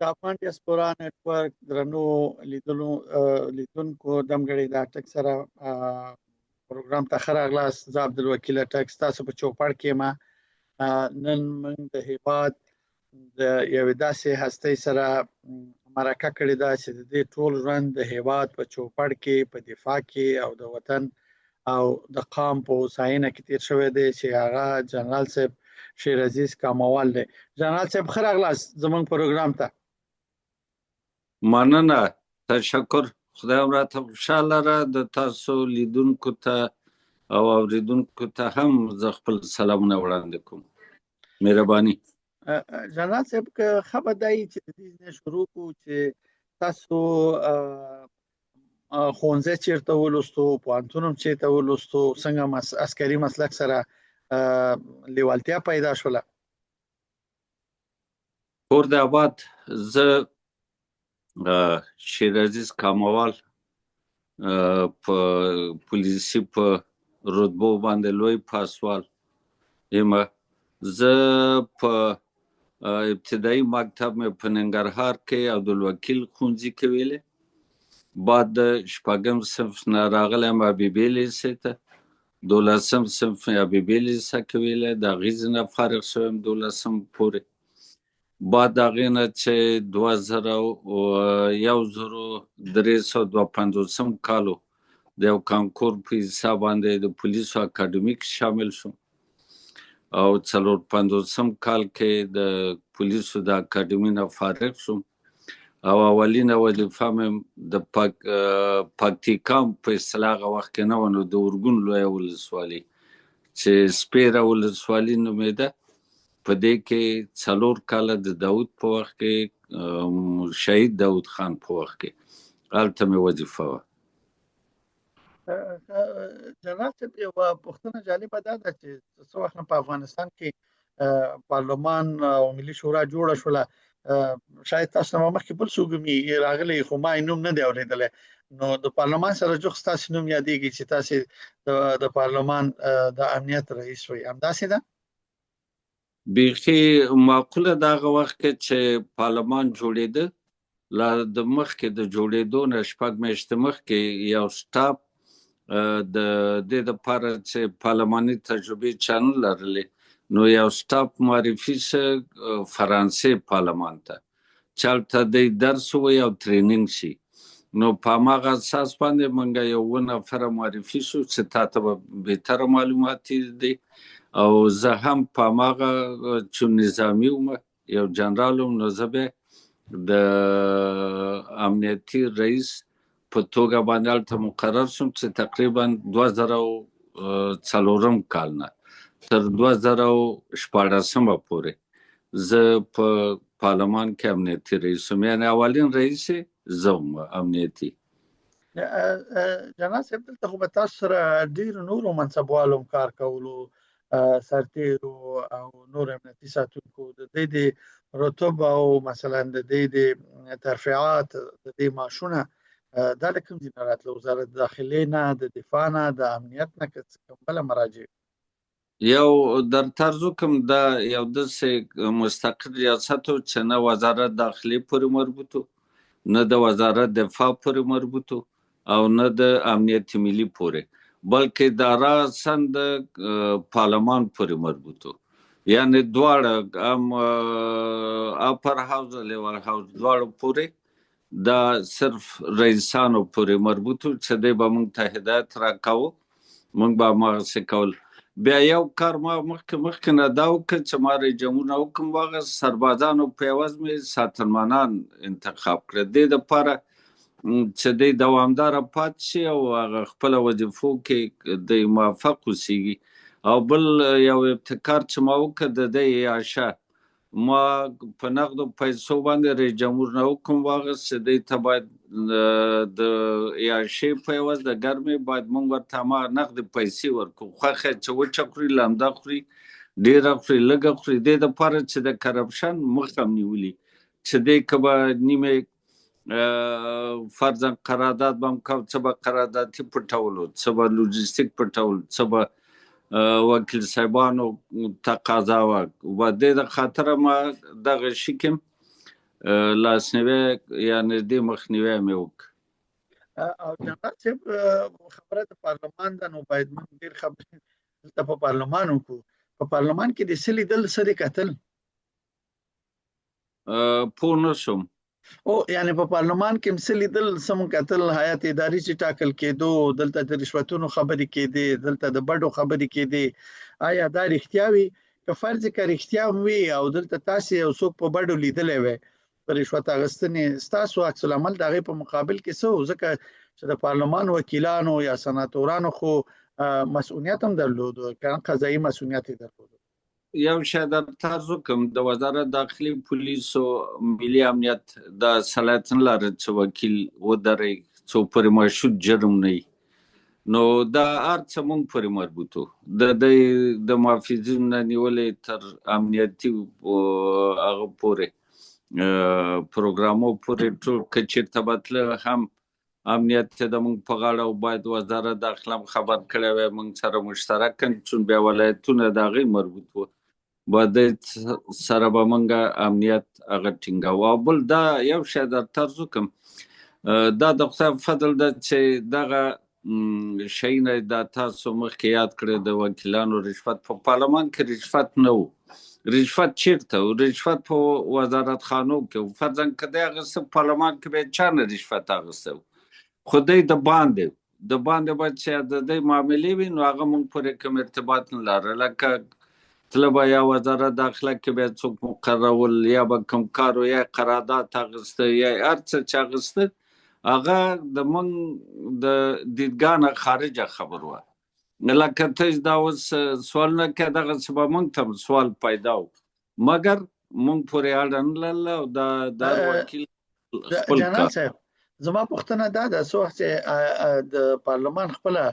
د افغان ډیاسپورا نتورک درنو لیدونکو دمګړي د اټک سره پروګرام ته ښه راغلاست. زه عبدالوکیل اټک ستاسو په چوپړ کې ما نن موږ د هیواد د یوې داسې هستۍ سره مرکه کړې ده چې د دې ټول ژوند د هیواد په چوپړ کې په دفاع کې او د وطن او د قام په هوساینه کې تیر شوی دی چې هغه جنرال صاحب شیر عزیز کاموال دی. جنرال صاحب ښه راغلاست زموږ پروګرام ته. مننه، تشکر. خدای راته خوشحاله را د تاسو لیدونکو ته او اوریدونکو ته هم زه خپل سلامونه وړاندې کوم. مهرباني. جنرال صاحب که خبر دی چې د دې نه شروع کوو چې تاسو ښوونځی چیرته ولوستو، پوهنتون هم چیرته ولوستو، څنګه عسکري مسلک سره لیوالتیا پیدا شوله؟ کور د آباد. زه شیر عزیز کاموال په پولیسي په رتبو باندې لوی پاسوال یم. زه په ابتدایي مکتب مې په ننګرهار کې عبدالوکیل ښوونځي کې ویلې، بعد د شپږم صنف نه راغلم حبیبي لیسې ته، 12م صنف حبیبي لیسه کې ویلې، د هغې نه فارغ شوم 12م پورې. بعد د هغې نه چې 1352 کالو د یو کانکور په حساب باندې د پولیسو اکاډمي کې شامل شوم او 54 کال کې د پولیسو د اکاډمي نه فارغ شوم او اولینه وظیفه مې د پکتیکا په اصطلاح هغه وخت کې نه و، نو د ارګون لویه ولسوالي چې سپیره ولسوالي نومېده، په دې کې 4 کاله د داود په وخت کې شهید داود خان په وخت کې هلته مې وظیفه وه. جنرال صاحب یوه پوښتنه جالبه دا ده چې څه وخت په افغانستان کې پارلمان او ملي شورا جوړه شوله، شاید تاسو نه مخکې بل څوک راغلی خو ما یې نوم نه دی اورېدلی، نو د پارلمان سره جوخت ستاسې نوم یادېږي چې تاسې د پارلمان د امنیت رئیس وئ، همداسې ده؟ بیخي معقوله د هغه وخت کې چې پارلمان جوړېده، لا د مخکې د جوړېدو نه 6 میاشتې مخکې یو سټاپ د دې دپاره چې پارلماني تجربې چا نه لرلې، نو یو سټاپ معرفي شه فرانسې پارلمان ته چې هلته دی درس ووایي او ټرینینګ شي. نو په هماغه اساس باندې موږ یو 2 نفره معرفي شو چې تا ته به بهتره معلومات دي او زه هم په هماغه چې نظامي وم، یو جنرال وم، نو زه بیا د امنیتي رئیس په توګه باندې هلته مقرر شوم چې تقریبا 2004 کال نه تر 2014 پورې زه په پارلمان کې امنیتي رئیس وم، یعنې اولین رئیس زه وم امنیتي. جنرال صاحب دلته خو به تاسو سره ډېرو نورو منصبوالو کار کولو، سرتیرو او نور امنیتي ساتونکو، د دې د رتب او مثلا د دې د ترفیعات د دې معاشونه دا له کوم ځای نه راتله؟ وزارت داخلې نه، د دفاع نه، د امنیت نه، که کوم بله مراجع؟ یو در طرزو کوم دا یو داسې مستقل ریاست و چې نه وزارت داخلې پورې مربوط و، نه د وزارت دفاع پورې مربوط و او نه د امنیت ملي پورې، بلکې دا راساً د پارلمان پورې مربوط و. یعنې دواړه هم اپر هاوس او لیور هاوس دواړو پورې دا صرف رئیسانو پورې مربوط و چې دی به موږ ته هدایت راکاوه، موږ به هماغسې کول. بیا یو کار ما مخکې نه دا وکړ چې ما رئیجمهور نه حکم واخیست، سربازانو په عوض مې ساتنمانان انتخاب کړه، دې دپاره چې دی دوامداره پاتې شي او هغه خپله وظیفو کې دی موفق اوسیږي. او بل یو ابتکار چې ما وکړ د دې عیاشه، ما په نقدو پیسو باندې رئیس جمهور نه حکم واخیست چې دی ته باید د عیاشۍ په عوض د ګرمې باید موږ ورته هماغه نقدې پیسې ورکړو، خوښه چې وچه خوري، لمده خوري، ډېره خوري، لږه خوري، دې دپاره چې د کرپشن مخه هم نیولي چې دی که به نیمې فرضاً قرارداد به هم کو، څه به قراردادي پټولو، څه به لوجستیک پټولو، څه به وکیل صاحبانو تقاضا وه، و دې د خاطره ما دغه شي کې لاسنیوی یا نږدې مخنیوی مې وکړ. او جنرال صاحب خبره د پارلمان ده، نو باید موږ ډېر خبرې دلته په پارلمان وکړو. په پارلمان کې د څه لیدل، څه دې کتل؟ پوه نه شوم. او یعنی په پارلمان کې څه لیدل، څه مو کتل؟ هیئت اداري چې ټاکل کېدو، دلته د رشوتونو خبرې کېدې، دلته د بډو خبرې کېدې، آیا دا رښتیا وي؟ که فرض که رښتیا وي او دلته تاسې یو څوک په بډو لیدلی وی، په رشوت اخیستنې، ستاسو عکس العمل د هغې په مقابل کې څه و؟ ځکه چې د پارلمان وکیلانو یا سناتورانو خو مسؤلیت هم درلود، قضایي مسؤلیت یې درلود. یو شی درته عرض وکړم، د وزارت داخلي پولیسو ملي امنیت دا صلاحیت نه لري چې وکیل ودرې څو پورې مشهود جرم نه وي. نو دا هر څه موږ پورې مربوط و، د محافظینو نه نیولې تر امنیتي هغه پورې پروګرامو پورې ټول که چېرته به تله هم امنیت ته د موږ په غاړه او باید وزارت داخله هم خبر کړی وی، موږ سره مشترکاً، چون بیا ولایتونه د هغې مربوط و، باید سره به موږ امنیت هغه ټینګاوه. او بل دا یو شی درته عرض وکړم، دا د خدای فضل ده چې دغه شیونه دا تاسو مخکې یاد کړی د وکیلانو رشوت، په پارلمان کې رشوت نه و. رشوت چیرته و؟ رشوت په وزارت خانو کې و. فرضاً که دی اخیسته پارلمان کې به چا نه رشوت اخیسته و، خو دی د باندې باید چې د دی معاملې وي، نو هغه موږ پورې کوم ارتباط نه لري. لکه تله به یا وزارت داخله کې به څوک مقررول، یا به کوم کار و، یا قرارداد اخیسته، یا هر څه چې اخیسته، هغه د موږ د دیدګاه نه خارجه خبر وه. لکه ته دا اوس سوالونه کوې، دغسې به موږ ته سوال پیدا و، مګر موږ پورې اړه نه لرله او دا وکیل خپل جنرال کار. صاحب زما پوښتنه دا ده، څو وخت چې د پارلمان خپله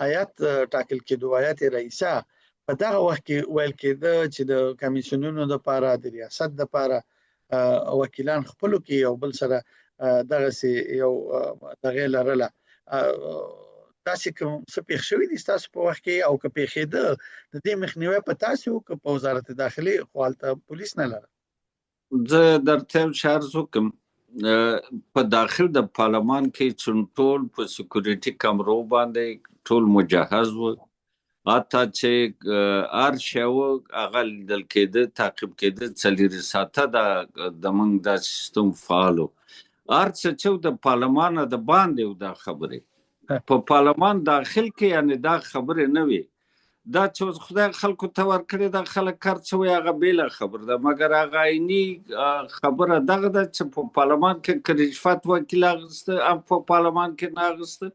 هیات ټاکل کېدو، هیات رئیسه، په دغه وخت کې ویل کېده چې د کمیسیونونو دپاره، د ریاست دپاره وکیلان خپلو کې یو بل سره دغسې یو دغې لرله. تاسې کوم څه پېښ شوي دي ستاسو په وخت کې؟ او که پېښېده د دې مخنیوی په تاسې و که په وزارت داخلي؟ خو هلته پولیس نه لره. زه درته یو شی عرض وکړم، په داخل د پارلمان کې چون ټول په سکیورټي کمرو باندې ټول مجهز و، حتی چې هر شی و هغه لیدل کېده، تعقیب کېده، 24 ساعته د موږ دا سیستم فعال و. هر څه چې د پارلمان نه د باندې و دا خبرې، په پارلمان داخل کې یعنې دا خبرې نه وي. دا چې اوس خدای خلکو ته ورکړې ده، خلک هر څه وایي، هغه بېله خبره ده، مګر هغه عیني خبره دغه ده چې په پارلمان کې که رشوت وکیل اخیسته، هم په پارلمان کې نه اخیسته،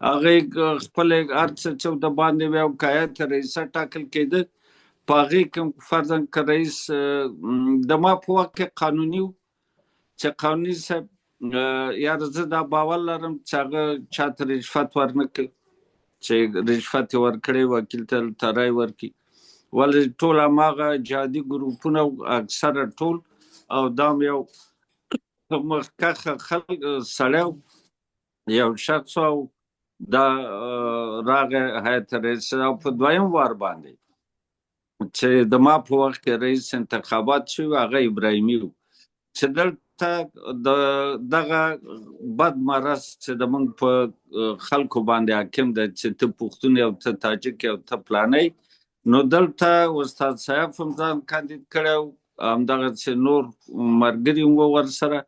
هغې خپلې هر څه چې د باندې وي، او که هیات رئیسه ټاکل کېده، په هغې کې فرضاً که رئیس د ما په وخت کې قانوني و چې قانوني صاحب یاره زه دا باور لرم چې هغه چاته رشوت ورنه کړي، چې رشوت یې ورکړی وکیل ته رای ورکړي، ولې ټول هماغه جهادي ګروپونه اکثره ټول، او دا هم یو مخکښه سړی یو شخص او دا راغی هیات رئیس، او په دویم وار باندې چې د ما په وخت کې رئیس انتخابات شوي، هغه ابراهیمي و، چې دلته دغه بد مرض چې د موږ په خلکو باندې حاکم ده چې ته پښتون یې او ته تاجک یې او ته فلانی، نو دلته استاد سیاف هم ځان کاندید کړی و، همدغسې نور ملګري هم ورسره،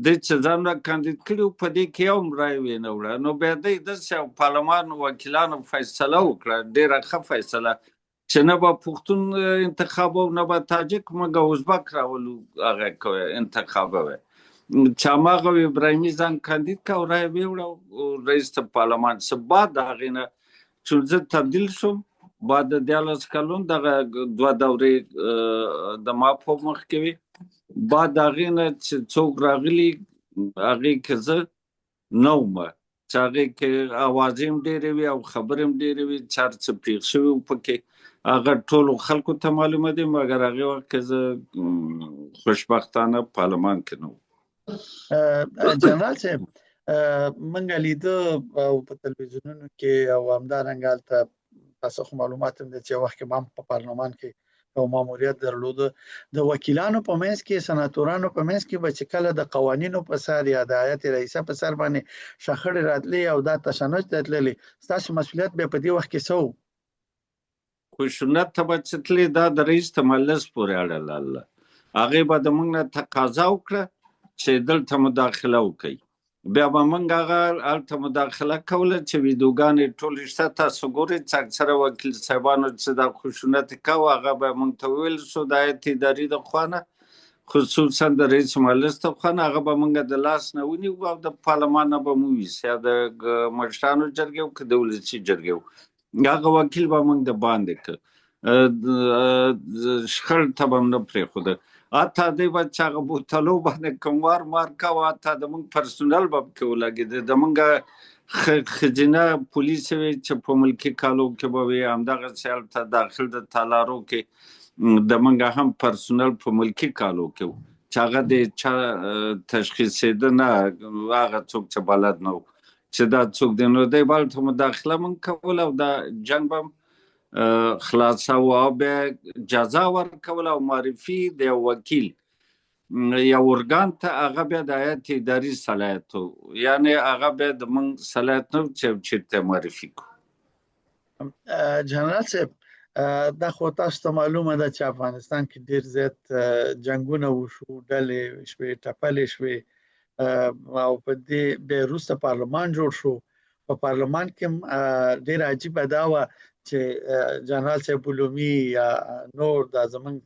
دی چې ځان را کاندید کړي و، په دې کې یو هم رای نه وړه. نو بیا دی داسې پارلمان وکیلانو فیصله وکړه، ډېره ښه فیصله، چې نه به پښتون انتخابو، نه به تاجک، مګر ازبک راولو هغه انتخابوي، چې هماغه ابراهیمي ځان کاندید که او رای یې وړه رئیس پارلمان. څه بعد د هغې نه چون زه تبدیل شوم، بعد د 14 کلونو دغه 2 دورې د ما په مخ کې وي، بعد د هغې نه چې څوک راغلي هغې کې زه نه وم، چې هغې کې اوازې هم ډېرې وي او خبرې هم ډېرې وي، چې هر څه پېښ شوي و پکې، هغه ټولو خلکو ته معلومه دي، مګر هغې وخت کې زه خوشبختانه پارلمان کې نه وم. جنرال صاحب منګه لیده او په تلویزیونونو کې او همدارنګه هلته تاسو خو معلومات هم دی چې وخت کې ما په پارلمان کې او ماموریت درلوده د وکیلانو په منځ کې سناتورانو په منځ کې به چې کله د قوانینو په سر یا د هیئت رئیسه په سر باندې شخړې راتلې او دا تشنج ته تللې ستاسو مسؤلیت به په دې وخت کې څه و؟ خشونت ته به چې تلې دا د رئیس تملس پورې اړه لرله. هغې به د موږ نه تقاضا وکړه چې دلته مداخله وکړئ. بیا به موږ هغه هلته مداخله کوله چې ویډیوګانې ټولې شته، تاسو ګورئ چې اکثره وکیل صاحبانو چې دا خشونت کوه هغه به موږ ته وویل شو د هیئت اداري د خوا نه، خصوصا د رئیس مجلس د خوا نه، هغه به موږ د لاس نه ونیو او د پارلمان نه به مو ویست یا د مشرانو جرګې و که د ولسي جرګې و. هغه وکیل به موږ د باندې که شخړ ته به نه پرېښوده. حتی دی به چې هغه بوتلو باندې کوم وار مار کوه، حتی د موږ پرسونل به پکې ولګېده. د موږ ښځینه پولیس وې چې په ملکي کالو کې به وې، همدغسې هلته داخل د تالارو کې د موږ هم پرسونل په ملکي کالو کې و چې هغه د چا تشخیصېده نه، هغه څوک چې بلد نه و چې دا څوک دی. نو دی به هلته مداخله موږ کول او دا جنګ به خلاصاوه او بیا جزا ورکول او معرفي د یو وکیل یو ارګان ته، هغه بیا د هیئت اداري صلاحیت و، یعنې هغه بیا د موږ صلاحیت نه و چې چېرته معرفي کړو. جنرال صاحب دا خو تاسو ته معلومه ده چې افغانستان کې ډېر زیات جنګونه وشو، ډلې شوې، ټپلې شوې او په دې بیا وروسته پارلمان جوړ شو. په پارلمان کې ډېر عجیبه دا وه چې جنرال صاحب بولومي یا نور دا زموږ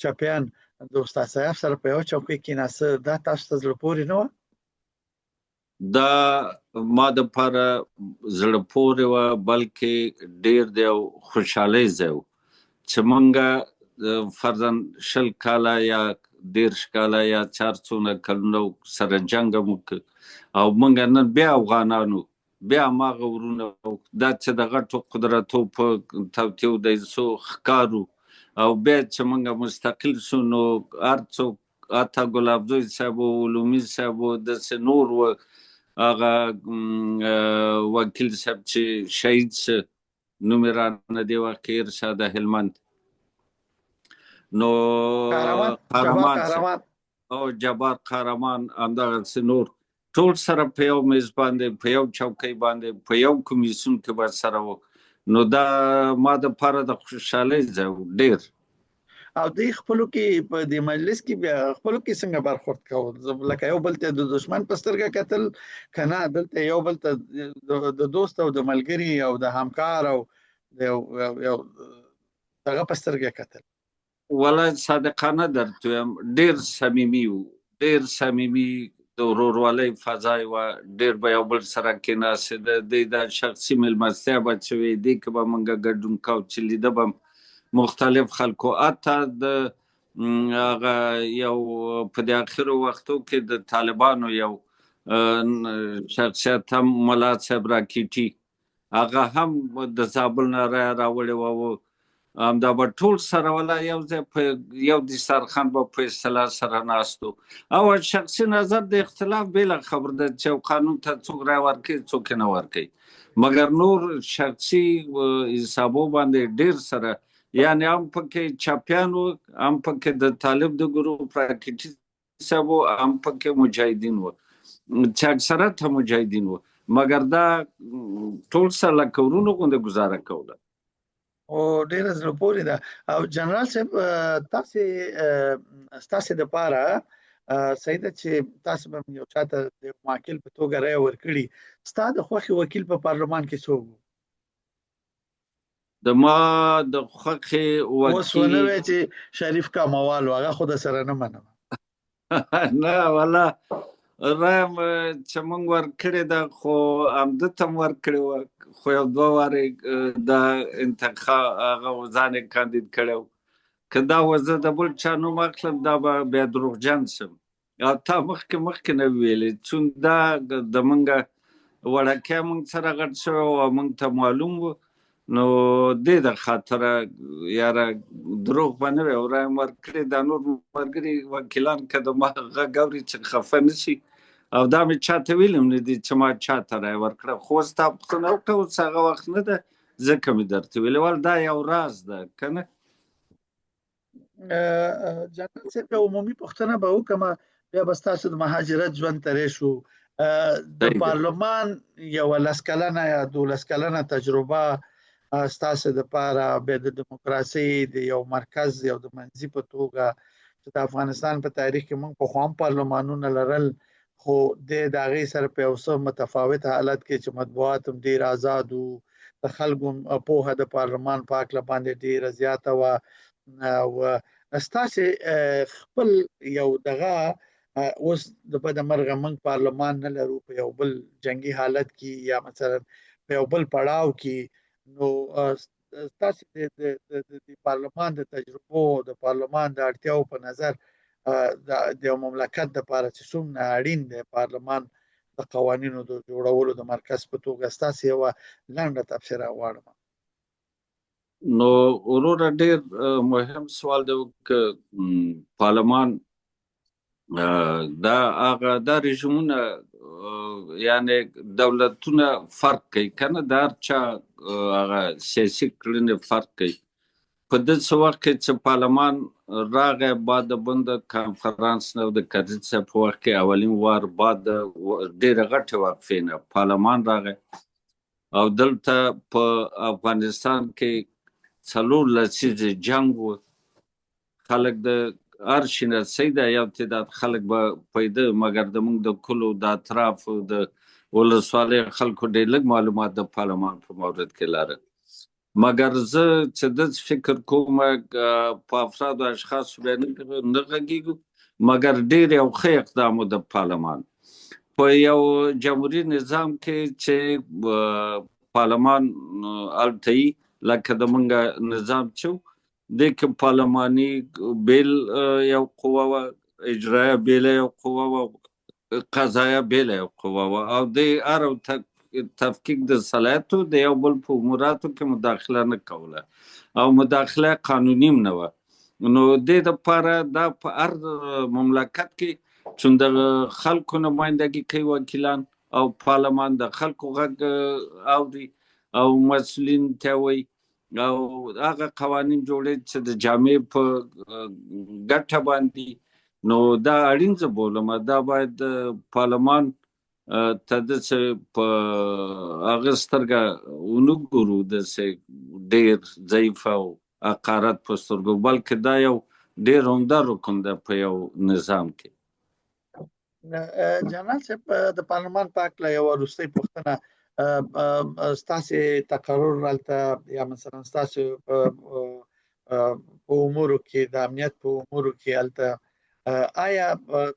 چپیان د استاد صاحب سره په یو چوکۍ کېناسته، دا تاسو ته زړه پورې نه وه؟ دا ما دپاره زړه پورې وه، بلکې ډېر د یو خوشحالۍ ځای و چې موږ فرضاً 20 کاله یا 30 کاله یا 400 کلونه سره جنګ هم وکړ او موږ نن بیا افغانانو بیا هماغه ورونه دا چې د غټو قدرتو په توطیو د څو ښکارو او بیا چې موږ مستقل شو نو هر څوک حتی ګلاب زوی صاحب و، علومي صاحب و، داسې نور و، هغه وکیل صاحب چې شهید شه نوم یې رانه دې وخت کې ارشاد هلمند، نو قهرمان او جبار قهرمان، همدغسې نور ټول سره په یو میز باندې په یو چوکۍ باندې په یو کمیسیون کې به سره و. نو دا ما دپاره د خوشحالۍ ځای و ډېر. او دوی خپلو کې په دې مجلس کې بیا خپلو کې څنګه برخورد کول؟ لکه یو بل ته د دشمن په سترګه کتل که نه، دلته یو بل ته د دوست او د ملګري او د همکار او د یو دغه په سترګه کتل؟ والله صادقانه درته وایم ډېر صمیمي و، ډېر صمیمي، د ورورولۍ فضا یې وه، ډېر به یو بل سره کېناستېده. دوی دا شخصي مېلمستیا به چې وې دې کې به موږ ګډون کوو چې لیده به مختلف خلکو، حتی د هغه یو په دې اخرو وختو کې د طالبانو یو شخصیت هم ملا صاحب راکیټي، هغه هم د زابل نه راوړې وه، همدا به ټول سره ولا یو ځای په یو دسترخوان به په اصطلاح سره ناست و. او شخصي نظر د اختلاف بېله خبر ده چې قانون ته څوک رای ورکوي څوک یې نه ورکوي، مګر نور شخصي حسابو باندې ډېر سره، یعنې هم پکې چاپیان و، هم پکې د طالب د ګروپ راکیټي صاحب و، هم پکې مجاهدین و چې اکثرت هم مجاهدین و، مګر دا ټول سره لکه ورونو غوندې ګزاره کوله. او ډېره زړه پورې ده. او جنرال صاحب ستاسې دپاره صحیح ده چې تاسو به یو چاته د وکیل په توګه رایه ورکړي، ستا د خوښې وکیل په پارلمان کې څوک و؟ د ما د خوښې وکیل اوس ونه وایې چې شریف کاموال و، هغه خو د سره نه منم. نه والله رایم چې موږ ورکړې ده، خو همده ته م ورکړې وه، خو یو 2 وارې د انتخاب هغه ځان یې کاندید کړی و. که دا و زه د بل چا نوم اخلم دا به بیا دروغجن شم. او تا مخکې نه ویلې چون دا د موږ وړکیا موږ سره غټ شوی او موږ ته معلوم و، نو دې د خاطره یاره دروغ به نه وي او رایم ورکړې. دا نور ملګري وکیلان که د ما غږ اوري چې خفه نه شي، او دا مې چاته ویلي هم نه دي چې ما چاته رایه ورکړه، خو اوس تا پوښتنه وکړه، اوس هغه وخت نه ده ځکه مې درته ویلې ول دا یو راز ده که نه. جنرال صاحب یو عمومي پوښتنه به وکړم، بیا به ستاسو د مهاجرت ژوند ته راشو. د پارلمان یوه 10 کلنه یا 12 کلنه تجربه ستاسو دپاره بیا د دیموکراسۍ د یو مرکز یو د منځي په توګه چې د افغانستان په تاریخ کې موږ پخوا هم پارلمانونه لرل، خو د هغې سره په یو څه متفاوت حالت کې چې مطبوعات هم ډېر آزاد وو، د خلکو پوهه د پارلمان په هکله باندې ډېره زیاته وه، او ستاسې خپل یو دغه اوس د بده مرغه موږ پارلمان نه لرو په یو بل جنگي حالت کې یا مثلا په یو بل پړاو کې، نو ستاسې د پارلمان د تجربو د پارلمان د اړتیاو په نظر د یو مملکت دپاره چې څومره اړین دی پارلمان د قوانینو د جوړولو د مرکز په توګه، ستاسې یوه لنډه تبصره غواړم. نو وروره ډېر مهم سوال دی که پارلمان دا هغه دا رژیمونه یعنی دولتونه فرق کوي که نه، د هر چا هغه سیاسي کړنې فرق کوي. په داسې وخت کې چې پارلمان راغی بعد بند کنفرانس نه د کرزي صاحب په وخت کې اولین وار بعد ډېرې غټې وقفې نه پارلمان راغی او دلته په افغانستان کې 4 لسیزې جنګ و، خلک د هر شناسۍ ده یو تعداد خلک به پیدا، مګر زموږ د کلو د اطرافو د ولسوالیو خلکو ډېر لږ معلومات د پارلمان په مورد کې لرل. مګر زه چې داسې فکر کوم په افرادو اشخاصو بیا نه غږېږو، مګر ډېر یو ښه اقدام و د پارلمان په یو جمهوري نظام کې چې پارلمان هلته وي لکه د موږ نظام چې دې کې پارلماني بیل یو قوه وه، اجرایه بیله یو قوه وه، قضایه بیله یو قوه وه، او د هر تفکیک د صلاحیتو د یو بل په اموراتو کې مداخله نه کوله او مداخله قانوني هم نه وه. نو دې دپاره دا په هر مملکت کې چون د خلکو نمایندګي کوي وکیلان او پارلمان د خلکو غږ اوري او مسؤلین ته وایي او هغه قوانین جوړوي چې د جامع په ګټه باندې، نو دا اړین زه بولم دا باید پارلمان ته داسې په هغه سترګه ونه ګورو داسې ډېر ضعیف او حقارت په سترګو، بلکې دا یو ډېر عمده رکن ده په یو نظام کې. جنرال صاحب د پارلمان په هکله یوه وروستۍ پوښتنه، ستاسې تقرر هلته یا مثلا ستاسې په امورو کې د امنیت په امورو کې هلته آیا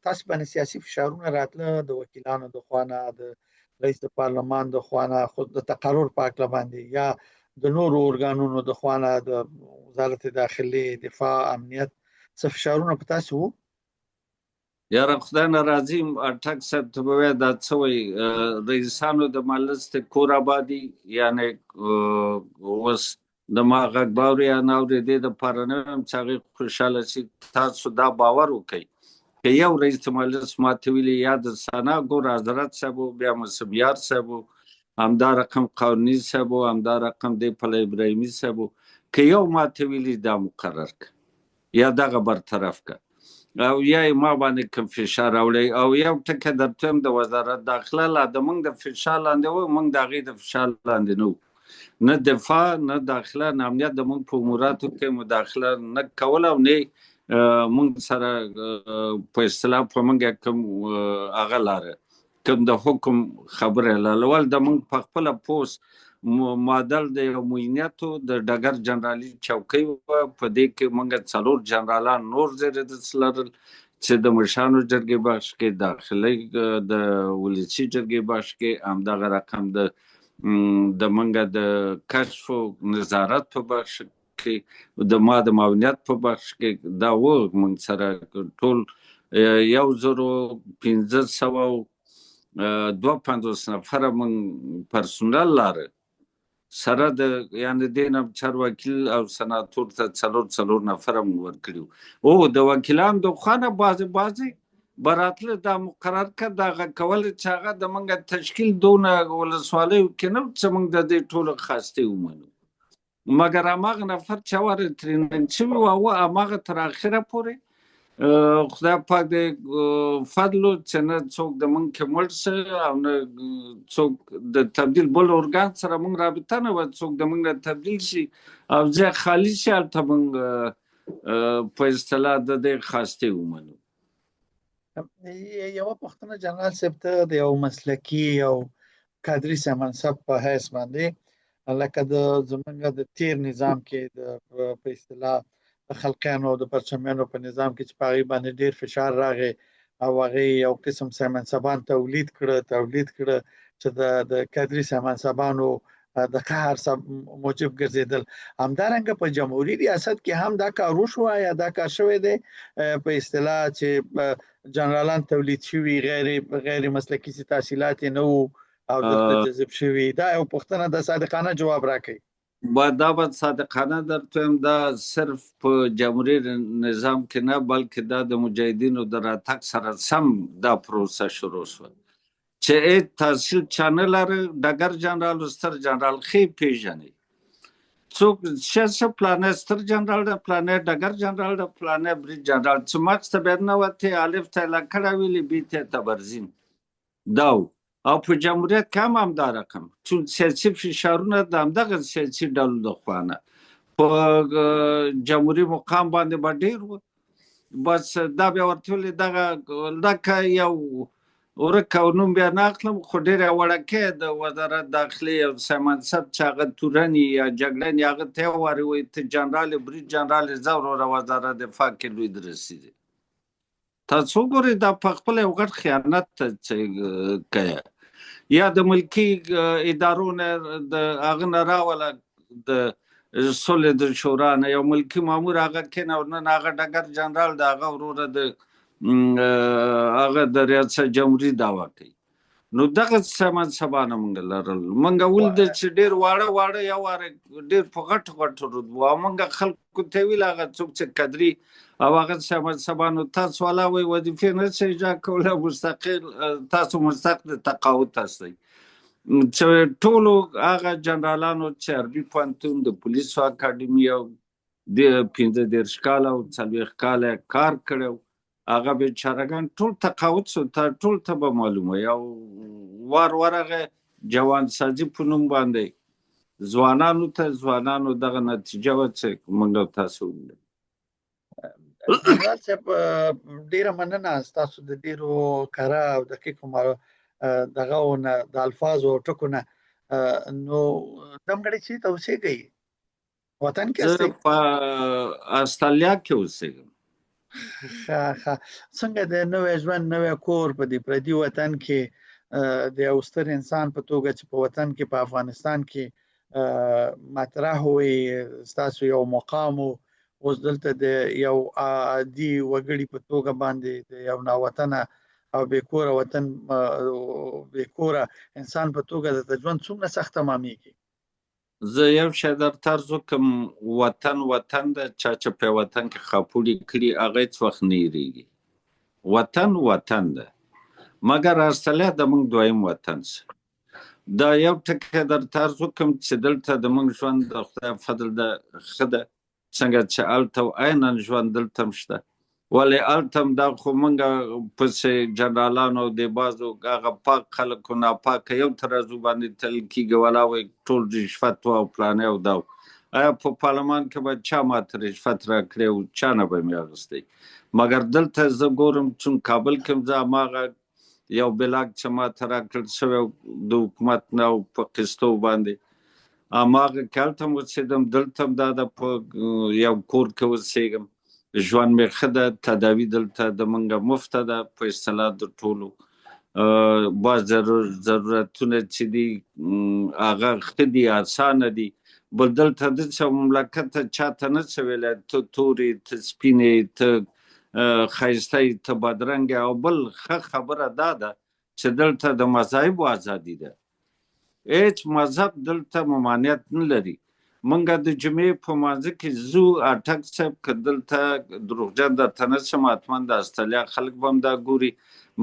تاسو باندې سیاسي فشارونه راتله د وکیلانو د خوا نه، د رئیس د پارلمان د خوا نه، خود د تقرر په هکله باندې یا د نورو ارګانونو د خوا نه د وزارت داخلي، دفاع، امنیت څه فشارونه په تاسو وو؟ یاره خدای ناراضي اټک صاحب ته به وایي دا څه وایي رئیسانو د مجلس د کور آبادي یعنې اوس د ما غږ باوري یا نه اوري دې دپاره نه یم چې هغې خوشحاله شي. تاسو دا باور وکئ که یو رئیس مجلس ماته ویلي یا د ثنا ګور حضرت صاحب و بیا مصبیار صاحب و همدا رقم قانوني صاحب و همدا رقم دی پله ابراهیمي صاحب و که یو ماته ویلي دا مقرر که یا دغه برطرف که او یا ما باندې کوم فشار راوړی او یو ټکی درته وایم د وزارت داخله لا د موږ د فشار لاندې و، موږ د هغې د فشار لاندې نه و، نه دفاع نه داخله نه امنیت د موږ په اموراتو کې مداخله نه کوله او نه موږ سره په اصطلاح په موږ کوم هغه لاره کوم د حکم خبره لول د موږ په خپله پوست معادل د یو معینیتو د ډګر جنرالي چوکۍ وه، په دې کې موږ 4 جنرالان نور زیرې داسې لرل چې د مشرانو جرګې بخش کې، داخلي د ولسي جرګې بخش کې، همدغه رقم د موږ د کشف و نظارت په بخش کې، د ما د معاونیت په بخش کې دا و موږ سره ټول 1552 نفره موږ پرسونل لاره سره د یعنې دې نه چارواکیل او سناتور ته 4 نفره موږ ورکړي او د وکیلانو د خوا نه بعضې به راتله دا مقرر که دغه کول چې هغه د موږ تشکیل دونه ولسوالیو کې نه چې موږ د دې ټولو خاستې ومنو. مګر هماغه نفر چې هغه ټریننګ شوي و او هماغه تر اخره پورې خدای پاک دې فضل چې نه څوک د موږ کې مړ شه او نه څوک د تبدیل بل ارګان سره موږ رابطه نه وه څوک د موږ نه تبدیل شي او ځای خالي شي هلته موږ په اصطلاح د دې خاستې ومنو. یوه پوښتنه جنرال صاحب ته د یو مسلکي او کادري منصب په حیث باندې لکه د زمونږ د تیر نظام کې د په اصطلاح د خلقیانو او د پرچمیانو په نظام کې چې په هغې باندې ډېر فشار راغی او هغې یو قسم منصبان تولید کړه چې د کادري منصبانو د قهر موجب ګرځېدل. همدارنګه په جمهوري ریاست کې هم دا کار وشو یا دا کار شوی دی په اصطلاح چې جنرالان تولید شوي غیر مسلکي تحصیلات یې نه وو او دلته جذب شوي؟ دا یو پوښتنه د صادقانه جواب راکړئ. دا به صادقانه درته وایم دا صرف په جمهوري نظام کې نه بلکې دا د مجاهدینو د راتګ سره سم دا پروسه شروع شوه چې تحصیل چا نه لري ډګر جنرال او ستر جنرال ښې پېژني څوک شه پلانې ستر جنرال ده پلانې ډګر جنرال ده پلانې برید جنرال چې مارکس ته باید نه وتې الف ته یې لکړه ویلې بي ته تبرزین دا او په جمهوریت کې هم همدا رقم چون سیاسي فشارونه د همدغه سیاسي ډلو د خوا نه په جمهوري مقام باندې به ډېر و بس دا بیا ورته ویلې دغه لکه یو ورک او نوم بیا نه اخلم خو ډېره وړکې د وزارت داخلي او منصب چې هغه تورني یا جګړني هغه ته یې وارې وایي ته جنرال برید جنرال زه وروره وزارت دفاع کې لوی رسېدې تاسو وګورئ دا په خپله یو غټ خیانت کوي یا د ملکي ادارو نه د هغه نه راوله د صلح د شورا نه یو ملکي مامور هغه کېنه او نن هغه ډګر جنرال د هغه وروره د هغه د ریاست جمهوري دعوا کوي. نو دغه منصبانه موږ لرل موږ ولید چې ډېر واړه یو واره ډېر په غټو رتبو او موږ خلکو ته ویل هغه څوک چې کدري او هغه منصبانو تاسو والا وایي وظیفې نه شئ اجرا کولی مستقل تاسو مستقل تقاعد هستئ چې ټولو هغه جنرالانو چې عربي پوهنتون د پولیسو اکاډمي او د 15 کاله او 40 کاله کار کړی هغه بیچارهګان ټول تقاعد شو ټول ته به معلومه او وار هغه جوان سازي په نوم باندې ځوانانو دغه نتیجه وه چې موږ تاسو ولیدل. جنرال صاحب ډېره مننه ستاسو د ډېرو کره او دقیقو دغه د الفاظو او ټکو نه. نو دمګړی چېرته اوسېږئ؟ وطن کې زه په استرالیا کې اوسېږم. څنګه د نوې ژوند نوې کور په دې پردي وطن کې د یو ستر انسان په توګه چې په وطن کې په افغانستان کې مطرح وي ستاسو یو مقام اوس دلته د یو عادي وګړي په توګه باندې د یو ناوطنه او بېکوره وطن بېکوره انسان په توګه د ژوند څومره سخت تمامېږي؟ زه یو شی درته عرض وکړم وطن ده چا چې په وطن کې خاپوړي کړي هغه هېڅ وخت نه هېرېږي. وطن ده مګر استرالیا د موږ دویم وطن شه. دا یو ټکی درته عرض وکړم چې دلته د موږ ژوند د خدای فضل ده ښه ده څنګه چې هلته عینا ژوند دلته هم شته ولې هلته هم دا خو موږ پسې جنرالانو د بعضو هغه پاک خلکو ناپاکه یو ترازو باندې تلل کېږي ولا وایي ټول رشوت و او پلانې او دا آیا په پارلمان کې به چا ماته رشوت راکړی او چا نه به مې اخیستی مګر دلته زه ګورم چون کابل کې هم زه هماغه یو بلاک چې ماته راکړل شوی د حکومت نه او په قسطو باندې هماغه کې هلته هم اوسېدم دلته هم دا د په یو کور کې اوسېږم ژوند مې ښه ده تداوي دلته د موږ مفته ده په اصطلاح د ټولو بعض ضرورتونه چې دي هغه ښه دي اسانه دي بل دلته داسې مملکت ته چاته نه څه ویلی ته تورې ته سپینې ته ښایسته ته بدرنګې او بل ښه خبره دا ده چې دلته د مذاهبو ازادي ده هیڅ مذهب دلته ممانعت نه لري موږ د جمعې په مانځه کې ځو اټک صاحب که دلته دروغجن درته نه شم حتما د استرالیا خلک به هم دا ګوري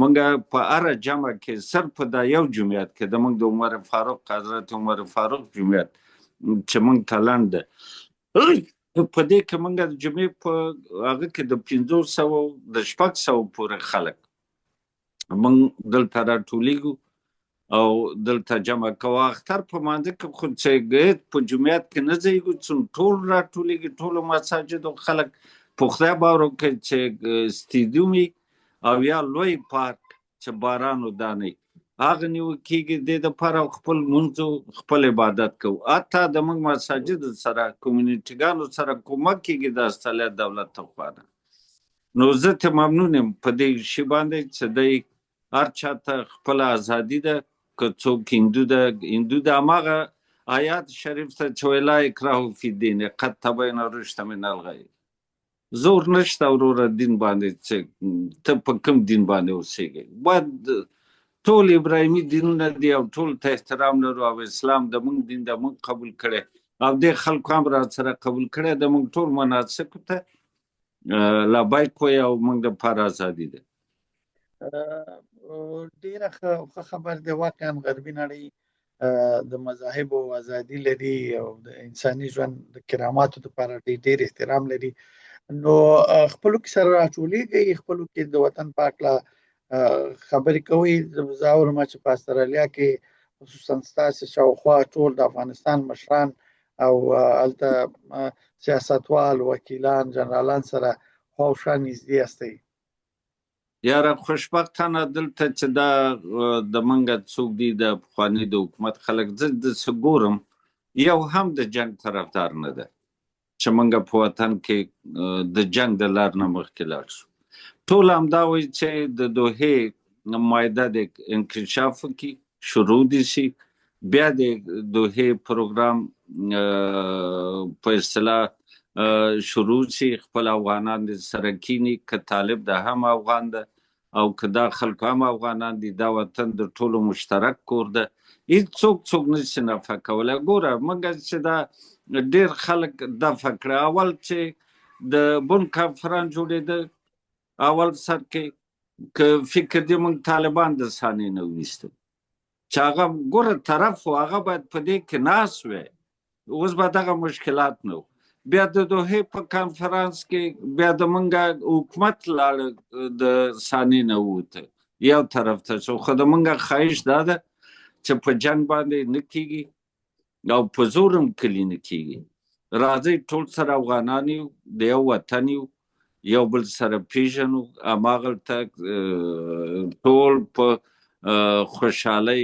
موږ په هره جمعه کې صرف په دا یو جمعیت کې د موږ د عمر فاروق حضرت عمر فاروق جمعیت چې موږ ته لنډ ده. په دې کې موږ د جمعې په هغه کې د 500 د 600 پورې خلک موږ دلته راټولېږو او دلته جمع کوو. اختر په مانځه کې خو چې په جمعیت کې نه ځایږو، ټول راټولېږي، ټولو مساجدو خلک په خدای باور وکړي چې سټیډیوم او یا لوی پارک چې باران ودانۍ هغه نیول کېږي. دې دپاره خپل لمونځ خپل عبادت کوو. حتی د موږ مساجد سره کمیونټیګانو سره کومک کېږي د استرالیا دولت لخوا نه. نو زه ته ممنون یم په دې شي باندې چې دی هر چاته خپله ازادي ده. که څوک هندو ده هماغه آیات شریف ته چې وایي لا اکراه فی الدین قد تبین الرشد من الغی، زور نشته وروره دین باندې چې ته په کوم دین باندې اوسېږې. باید ټول ابراهیمي دینونه دي او ټول ته احترام لرو او اسلام د موږ دین د موږ قبول کړی او دې خلکو هم را سره قبول کړی د موږ ټول مناسکو ته لبیک وایي او موږ دپاره ازادي ده. ډیره ښه خبر دی. واقعا غربي نړۍ د مذاهبو ازادي لري او د انساني ژوند د کراماتو لپاره ډیر احترام لري. نو خپلو کې سره راټولېږئ، خپلو کې د وطن په هکله خبرې کوئ. زه اورم چې په استرالیا کې خصوصا ستاسې شاوخوا ټول د افغانستان مشران او هلته سیاستوال، وکیلان، جنرالان سره خواوشا نږدې هستئ. یاره خوشبختانه دلته چې دا د منګه څوک دي د پخواني د حکومت خلک، زه داسې ګورم یو هم د جنګ طرفدار نه ده چې منګه په وطن کې د جنګ د لار نه مخکې لاړ شو. ټول همدا وایي چې د دوحې معاهده د انکشاف وکړي، شروع دي شي، بیا د دوحې پروګرام په اصطلاح شروع شي، خپل افغانان د سره کینی، که طالب د هم افغان ده او که دا خلکو هم افغانان دي، دا وطن د ټولو مشترک کور ده، هیڅ څوک نشي نفع کولی. ګوره موږ چې دا ډېر خلک دفع کړه. اول چې د بن کنفرانس جوړېده اول سر کې که فکر دی موږ طالبان د سانې نه ویستل چې هغه ګوره طرف و، هغه باید په دې کې ناست وی، اوس به دغه مشکلات نه و. بیا د دوحې په کنفرانس کې بیا د منګه حکومت لاړه د سانې نه ووته یو طرف ته شو. خو د منګه خواهش دا ده چې په جنګ باندې نه کېږي او په زور هم کلي نه کېږي. راځئ ټول سره افغانان یو، د یو وطن یو، یو بل سره پیژنو، هماغلته ټول په خوشحالۍ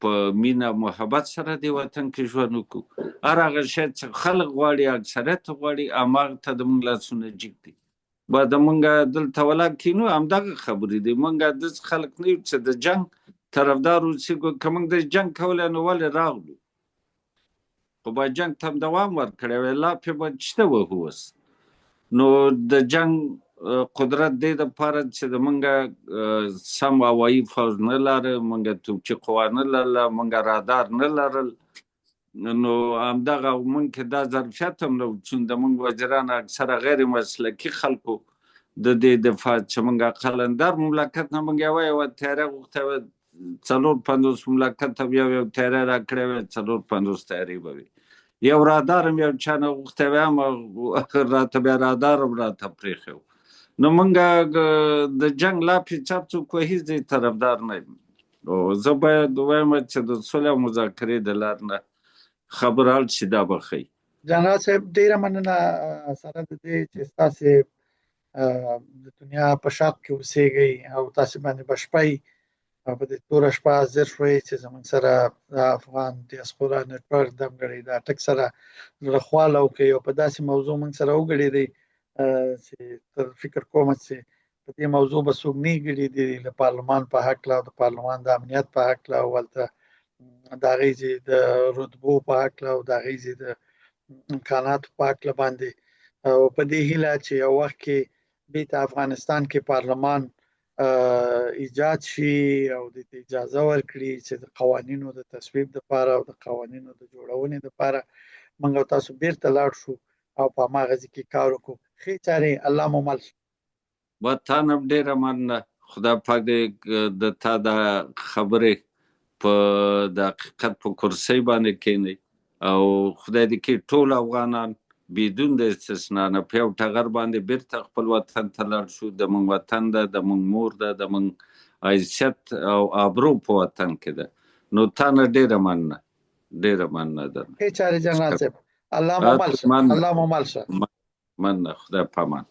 په مینه محبت سره د وطن کې ژوند وکړو. هر هغه شی چې خلک غواړي، اکثریت غواړي، هماغه ته د موږ لاسونه جګ دي. با د موږ دلته ولا کینو همدغه خبرې دي. موږ داسې خلک نه یو چې د جنګ طرفدار اوسو. که موږ د جنګ کولی نو ولې راغلو؟ خو باید جنګ ته هم دوام ورکړی وی، لا پې باید شته وهو اوس. نو د جنګ قدرت دې دپاره چې د منګه سم هوایي فوج نه لاره، منګه توپچي قوا نه لرله، منګه رادار نه لرل، نو همدغه موږ کې دا ظرفیت هم نه و چې د موږ وزیران اکثره غیر مسلکي خلکو د دې دفاع چې موږ قلندر مملکت نه موږ یوه تیاره غوښته وه، 450 مملکت ته بیا یو تیاره راکړې وې، 450 تیارې به وي. یو رادار هم یو چا نه غوښتی وی، هم راته بیا رادار هم راته پرېښی و. نو موږ د جنګ لا پیچاب څوک وهي زه طرفدار نه یم. زه باید وایم چې د صلح او مذاکرې د لار نه خبر حل شي، دا به ښه وي. جنرال صاحب ډیره مننه سره د دې چې تاسې د دنیا په شاق کې اوسېږئ او تاسې باندې به شپه وي او په دې توره شپه حاضر شوئ چې زموږ سره د افغان ډیاسپورا نیټورک دمګړی د اټک سره زړه خواله وکړئ او په داسې موضوع موږ سره وګړېدئ چې تر فکر کوم چې په دې موضوع به څوک نه ګړي دي د پارلمان په هکله او د پارلمان د امنیت په هکله او هلته د هغې د رتبو په هکله او د هغې د امکاناتو په هکله باندې، او په دې هیله چې یو وخت کې بیرته افغانستان کې پارلمان ایجاد شي او د اجازه ورکړي چې د قوانینو د تصویب دپاره او د قوانینو د جوړونې دپاره موږ او تاسو بیرته لاړ شو او په هماغه ځای کې کار وکړو. ښې چارې الله مو مل شه. با تا نه ډېره مننه. خدای پاک دې د تا د خبرې په د حقیقت په کرسۍ باندې کښېنئ او خدای دې کې ټول افغانان بدون د استثنا نه په یو ټغر باندې بیرته خپل وطن ته لاړ شو. د موږ وطن ده، د موږ مور ده، د موږ عزت او آبرو په وطن کې ده. نو تا نه ډېره مننه ده. هیڅ چارې جنرال صاحب، الله مو مل شه، الله مو مل شه. مننه، خدای پامان.